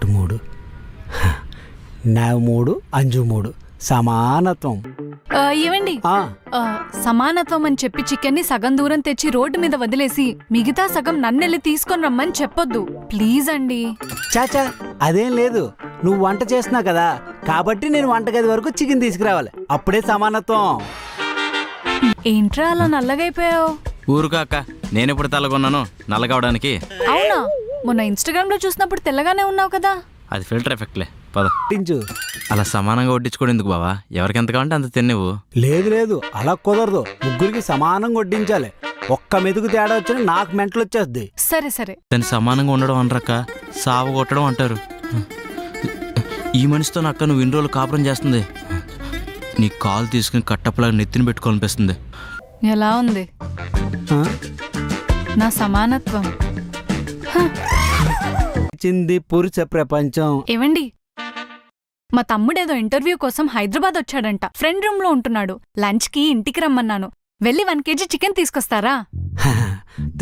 అటు 3 నా 3 అంజు 3 సమానత్వం. ఏవండి, సమానత్వం అని చెప్పి చికెన్ని సగం దూరం తెచ్చి రోడ్డు మీద వదిలేసి మిగతా సగం నన్నెళ్ళి తీసుకొని రమ్మని చెప్పొద్దు ప్లీజ్ అండి. చాచా అదేం లేదు, నువ్వు వంట చేస్తున్నావు కదా కాబట్టి నేను వంటగది వరకు చికెన్ తీసుకురావాలి, అప్పుడే సమానత్వం. ఏంట్రా అలా నల్లగైపోయావు? ఊరుకాక, నేనెప్పుడు తెల్లగొన్నాను నల్లగవడానికి? అవునా, మొన్న ఇన్స్టాగ్రామ్ లో చూసినప్పుడు తెల్లగానే ఉన్నావు కదా. అది ఫిల్టర్ ఎఫెక్ట్లే, పద. వడ్డించు. అలా సమానంగా వడ్డించుకోవడం ఎందుకు బావా? ఎవరికి ఎంత కావాలంటే అంత తినేవు. లేదు లేదు, అలా కుదరదు, ముగ్గురికి సమానంగా వడ్డించాలి. ఒక్క మెతుకు తేడా వచ్చినా నాకు మెంటలు వచ్చేస్తుంది. సరే సరే. దాన్ని సమానంగా ఉండడం అనరక్క, సావ కొట్టడం అంటారు. ఈ మనిషితో అక్క నువ్వు ఇన్ని రోజులు కాపురం చేస్తుంది, నీ కాలు తీసుకుని కట్టప్పలాగా నెత్తిని పెట్టుకోవాలనిపిస్తుంది. ఎలా ఉంది నా సమానత్వం? చింది పురుష ప్రపంచం. ఏవండి, మా తమ్ముడేదో ఇంటర్వ్యూ కోసం హైదరాబాద్ వచ్చాడంట. ఫ్రెండ్ రూమ్ లో ఉంటున్నాడు. లంచ్ కి ఇంటికి రమ్మన్నాను. వెళ్ళి 1 kg చికెన్ తీసుకొస్తారా?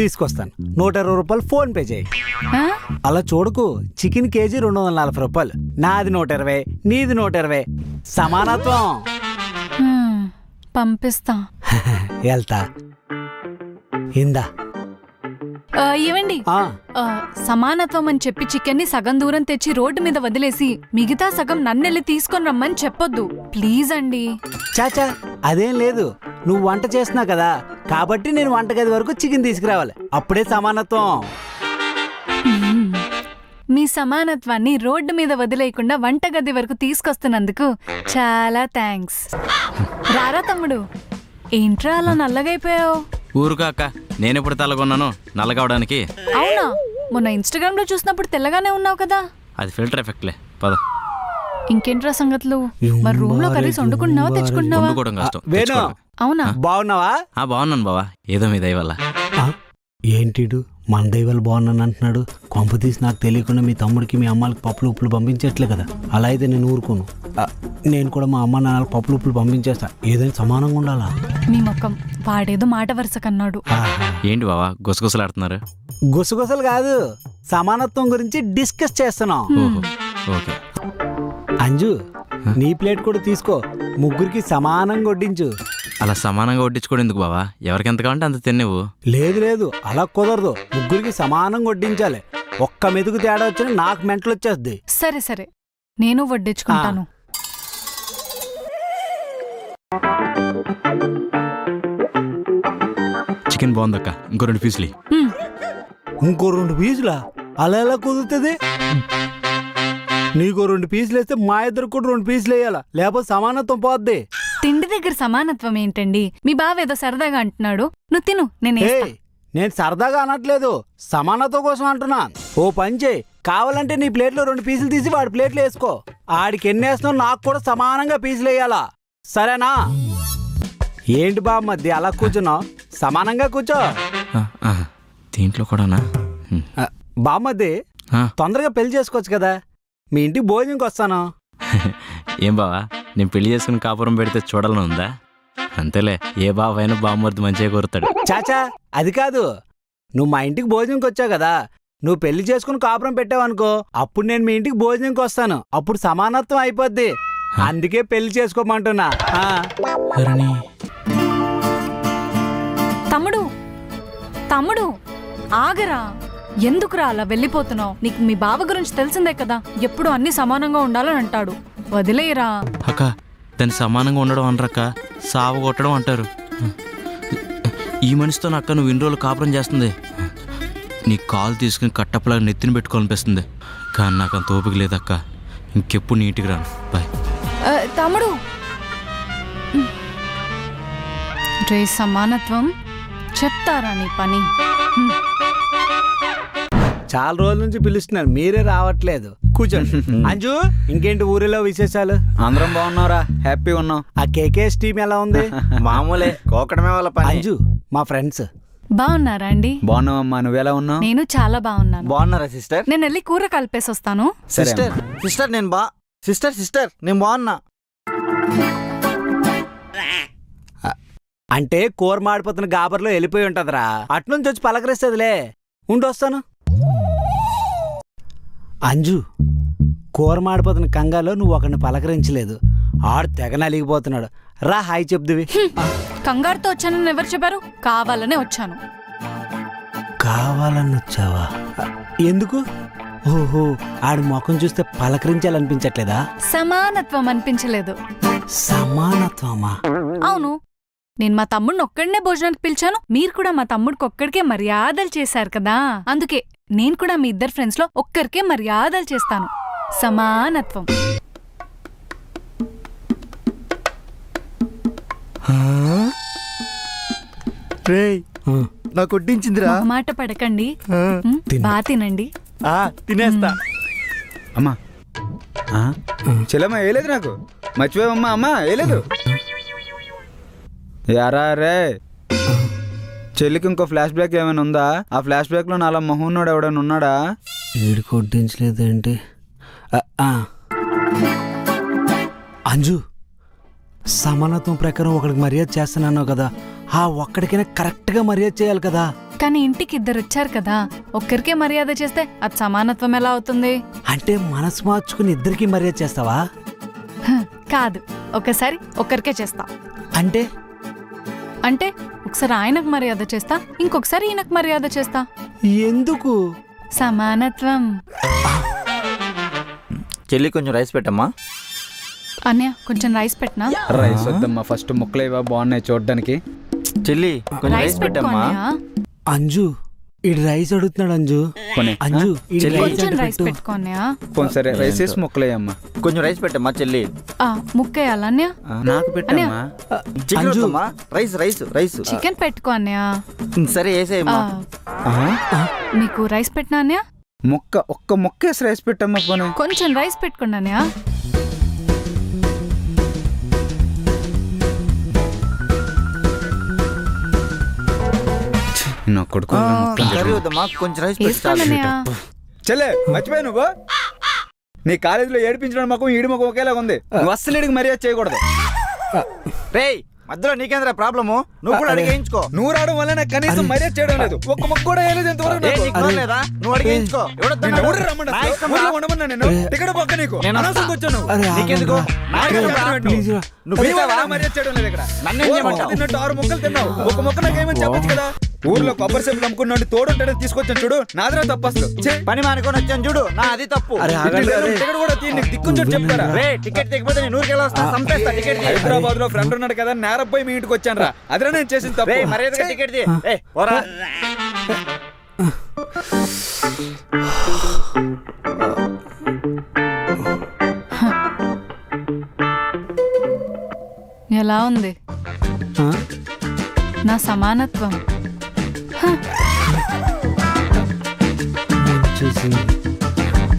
తీసుకొస్తాను. 120 రూపాయలు ఫోన్ పే చేయి. అలా చూడకు, చికెన్ కేజీ 240 రూపాయలు. నాది 120, నీది 120, సమానత్వం. పంపిస్తా. వెళ్తా. ఇందా. ఏవండి, సమానత్వం అని చెప్పి చికెన్ని సగం దూరం తెచ్చి రోడ్డు మీద వదిలేసి మిగతా సగం నన్నెళ్ళి తీసుకొని రమ్మని చెప్పొద్దు ప్లీజ్ అండి. చాచా అదేం లేదు, నువ్వు వంట చేస్తున్నావు కదా కాబట్టి నేను వంటగది వరకు చికెన్ తీసుకురావాలి, అప్పుడే సమానత్వం. మీ సమానత్వాన్ని రోడ్డు మీద వదిలేయకుండా వంటగది వరకు తీసుకొస్తున్నందుకు చాలా థ్యాంక్స్. రారా తమ్ముడు, ఏంట్రా అలా నల్లగైపోయావు? ఊరుకాక, నేనెప్పుడు తెల్లగొన్నాను నల్లగవడానికి? అవునా, మొన్న ఇన్స్టాగ్రామ్ లో చూసినప్పుడు తెల్లగానే ఉన్నావు కదా. అది ఫిల్టర్ ఎఫెక్ట్లే, పద. ఇంకేంట్రా సంగతులు? మరి రూమ్ లో కర్రీస్ వండుకుంటున్నావా తెచ్చుకుంటున్నావా? వండుకోవడం కష్టం. వేణు, అవునా? బాగున్నావా? బాగున్నాను బావా, ఏదో మీ దయ వల్ల. ఏంటిడు మన దైవాలు బాగున్నాను అంటున్నాడు? కొంప తీసి నాకు తెలియకుండా మీ తమ్ముడికి మీ అమ్మాలకి పప్పులు ఉప్పులు పంపించట్లే కదా. అలా అయితే నేను ఊరుకోను. నేను కూడా మా అమ్మ నాన్నలకు పప్పులు ఉప్పులు పంపించేస్తా, ఏదైనా సమానంగా ఉండాలా. మీ మొక్కం, వాడేదో మాట వరుస కన్నాడు. ఏంటి బావా గుసగుసలాడుతున్నారు? గుసగుసలు కాదు, సమానత్వం గురించి డిస్కస్ చేస్తున్నాం. ఓకే. అంజు, నీ ప్లేట్ కూడా తీసుకో, ముగ్గురికి సమానంగా వడ్డించు. అలా సమానంగా వడ్డించుకోవడం ఎందుకు బావా? ఎవరికి ఎంత కావాలంటే అంత తినేవు. లేదు లేదు, అలా కుదరదు, ముగ్గురికి సమానంగా వడ్డించాలి. ఒక్క మెతుకు తేడా వచ్చినా నాకు మెంటలు వచ్చేస్తుంది. సరే సరే, నేను వడ్డించుకుంటాను. చికెన్ బాగుందక్క, ఇంకో 2 పీసులు. ఇంకో 2 పీసులా? అలా ఎలా కుదురుతుంది? నీకో 2 పీసులు వేస్తే మా ఇద్దరు కూడా 2 పీసులు వేయాలా, లేకపోతే సమానత్వం పోద్ది. తిండి దగ్గర సమానత్వం ఏంటండి? మీ బావేదో సరదాగా అంటున్నాడు. నువ్వు తిను, నేను సరదాగా అనట్లేదు, సమానత్వం కోసం అంటున్నా. ఓ పని చేయి, కావాలంటే నీ ప్లేట్లో 2 పీసులు తీసి వాడి ప్లేట్లో వేసుకో. ఆడికి ఎన్ని వేస్తున్నావు నాకు కూడా సమానంగా పీసులు వేయాలా, సరేనా? ఏంటి బా మధ్య అలా కూర్చున్నావు? సమానంగా కూర్చో. దీంట్లో కూడానా? బామ్మద్ది, తొందరగా పెళ్లి చేసుకోవచ్చు కదా, మీ ఇంటికి భోజనంకి వస్తాను. ఏం బావా, నేను పెళ్లి చేసుకుని కాపురం పెడితే చూడాలని ఉందా? అంతేలే, ఏ బావైనా బామ్మర్ది మంచిగా కోరుతాడు. చాచా అది కాదు, నువ్వు మా ఇంటికి భోజనంకి వచ్చావు కదా, నువ్వు పెళ్లి చేసుకుని కాపురం పెట్టావనుకో, అప్పుడు నేను మీ ఇంటికి భోజనంకి వస్తాను, అప్పుడు సమానత్వం అయిపోద్ది. అందుకే పెళ్లి చేసుకోమంటున్నా. తమ్ముడు తమ్ముడు ఆగరా, ఎందుకురా అలా వెళ్ళిపోతున్నావు? నీకు మీ బావ గురించి తెలిసిందే కదా, ఎప్పుడు అన్ని సమానంగా ఉండాలని అంటాడు. వదిలేయరా. అక్క, దాన్ని సమానంగా ఉండడం అనరక్క, సావ కొట్టడం అంటారు. ఈ మనిషితో అక్క నువ్వు ఇన్ని రోజులు కాపురం చేస్తుంది, నీ కాలు తీసుకుని కట్టప్పలాగా నెత్తిని పెట్టుకోవాలనిపిస్తుంది. కానీ నాకు అంత ఓపిక లేదక్క, ఇంకెప్పుడు నీ ఇంటికి రాను. బాయ్. తమ్ముడు, సమానత్వం చెప్తారా నీ పని? చాలా రోజుల నుంచి పిలుస్తున్నారు, మీరే రావట్లేదు. కూర్చోండి. అంజు, ఇంకేంటి ఊరిలో విశేషాలు? అందరం బాగున్నారా? హ్యాపీగా ఉన్నాం. ఆ కేకేఎస్ టీం ఎలా ఉంది? మామూలే, కోకడమే వాళ్ళ పని. అంజు మా ఫ్రెండ్స్ బాగున్నారా అండి? బాగున్నావమ్మా, నువ్వెలా ఉన్నావు? నేను చాలా బాగున్నాను. బాగున్నారా సిస్టర్? నేను వెళ్ళి కూర కలిపేసి వస్తాను. సిస్టర్ సిస్టర్ నేను సిస్టర్ నేను బాగున్నా. అంటే కూర మాడిపోతున్న గాబర్లో వెళ్ళిపోయి ఉంటదిరా, అట్నుంచి వచ్చి పలకరిస్తుందిలే. ఉండి వస్తాను. అంజు కూర మాడిపోతున్న కంగాలో నువ్వు ఒకరిని పలకరించలేదు. ఆడు తెగ నలిగిపోతున్నాడు. రా హాయ్ చెప్దువి. కంగారుతో వచ్చానని ఎవరు చెప్పారు? కావాలనే వచ్చాను. కావాలని వచ్చావా? ఎందుకు? ఓహో, ఆడు ముఖం చూస్తే పలకరించాలనిపించట్లేదా? సమానత్వం అనిపించలేదు. సమానత్వమా? అవును, నేను మా తమ్ముడిని ఒక్కడనే భోజనానికి పిలిచాను. మీరు కూడా మా తమ్ముడికి ఒక్కడికే మర్యాదలు చేశారు కదా, అందుకే నేను కూడా మీ ఇద్దరు ఫ్రెండ్స్ లో ఒక్కరికే మర్యాదలు చేస్తాను. సమానత్వం. రేయ్ నాకు వడ్డించిందిరా. మాట పడకండి. బా తినండి. తినేస్తా. అమ్మా చెల్లమ్మ వేయలేదు నాకు, మర్చిపోయావమ్మా. అమ్మా వేయలేదు. యారా రే, చెల్లికి ఇంకో ఫ్లాష్ బ్యాక్ ఏమైనా ఉందా? ఆ ఫ్లాష్ బ్యాక్ లో నాలా మొహన్నోడు ఎవడైనా ఉన్నాడా? వీడు కొట్టించలేదేంటి? అంజు, సమానత్వం ప్రకారం ఒకడికి మర్యాద చేస్తున్నాను కదా, ఆ ఒక్కడికైనా కరెక్ట్గా మర్యాద చేయాలి కదా. కానీ ఇంటికి ఇద్దరు వచ్చారు కదా, ఒక్కరికే మర్యాద చేస్తే అది సమానత్వం ఎలా అవుతుంది? అంటే మనసు మార్చుకుని ఇద్దరికి మర్యాద చేస్తావా? కాదు, ఒకసారి ఒక్కరికే చేస్తా. అంటే అంటే ఒకసారి ఆయనకు మర్యాద చేస్తా, ఇంకొకసారి ఈయనకు మర్యాద చేస్తా. ఎందుకు? సమానత్వం. చెల్లి కొంచెం రైస్ పెట్టమ్మా. అన్నయ్య కొంచెం రైస్ పెట్టనా? రైస్ వద్దమ్మా, ఫస్ట్ ముక్కలు ఇవా బాగున్నాయి చూడడానికి. చెల్లి కొంచెం రైస్ రైస్ పెట్టుకో పెట్టమ్మా. అన్నయ్య. అంజు, ఇడు రైస్ అడుగుతున్నాడు. అంజు పోనీ. అంజు, ఈడు చెల్లి, రైస్ కొంచెం అంటే రైస్ పెట్టు. పెట్టుకో అన్నయ్య. పోనీ సరే, రైస్ వేసి ముక్కలు వేయమ్మా. కొంచెం రైస్ పెట్టమ్మా చెల్లి. ముక్కేయాలా అన్నయ్య? నాకు పెట్టమ్మా. చికెన్ అంజు. వద్దమ్మా. Rice rice rice. చికెన్ పెట్టుకో అన్నయ్య. సరే వేసేయమ్మా. మీకు రైస్ పెట్టినా అన్నయ్య? ఒక్క ముక్క వేసి రైస్ పెట్టమ్మా. పోనీ. కొంచెం రైస్ పెట్టుకోండి అన్నయ్య. నా కొడుకు కర్రీ వద్దమ్మా, కొంచెం రైస్ వేసుకోండి పెట్టాలి. అన్నయ్య. చెల్లె మర్చిపోయా నువ్వు. నీ కాలేజీలో ఏడిపించిన ముఖం ఈడి ముఖం ఒకేలాగా ఉంది. నువ్వు అస్సలు ఈడికి మర్యాద చేయకూడదు. రేయ్ మధ్యలో నీకేంద్రా ప్రాబ్లము? నువ్వు కూడా అడిగేయించుకో. నువ్వు రావడం వల్ల నాకు కనీసం మర్యాద చేయడం లేదు. ఒక్క మొక్క కూడా వేయలేదు ఇంతవరకు ఏ, నాకు. నీకు నోరు లేదా? నువ్వు అడిగేయించుకో. నిన్ను ఊరు రమ్మన్నా? నా ఇష్టం రా. ఊర్లో ఉండమన్నా నేను? టికెట్ పక్క నీకు. నేను వస్తా. అనవసరంగా వచ్చావు. అరే, నీకెందుకు? ఆగండి. నా ఇష్టం రా. ప్లీజ్ రా. నువ్వు నీ వల్ల పిలిచావా? నా మర్యాద చేయడం లేదు ఇక్కడ. నన్నేం ఓ చేయమంటావు? మొక్క తిన్నట్టు 6 ముక్కలు తిన్నావు. ఒక మొక్క నాకేమని చెప్పొచ్చు కదా. ఊర్లో కొబ్బరి సేపులు అమ్ముకున్నాడు తోడుంటాడని తీసుకొచ్చాను చూడు, నాదరా తప్పు అసలు. ఛీ! పని మానుకొని వచ్చాను చూడు, నా అది తప్పు. అరే, ఆగండి. ఇట్లా టికెట్ కూడా తీయి, నీకు దిక్కుంచోటి చెప్తారా? రే టికెట్ తెగిపోతే నేను ఊరికి వెళ్ళొస్తా, సంపేస్తా టికెట్. హైదరాబాద్ లో ఫ్రెండ్ ఉన్నాడు కదా, నేరపోయి మీ ఇంటికి వచ్చాను రా. అదిరా నేను చేసిన రే తప్పు. మర్యాదగా టికెట్ తీ. ఏ పోరా. ఎలా ఉంది ఆ? నా సమానత్వం?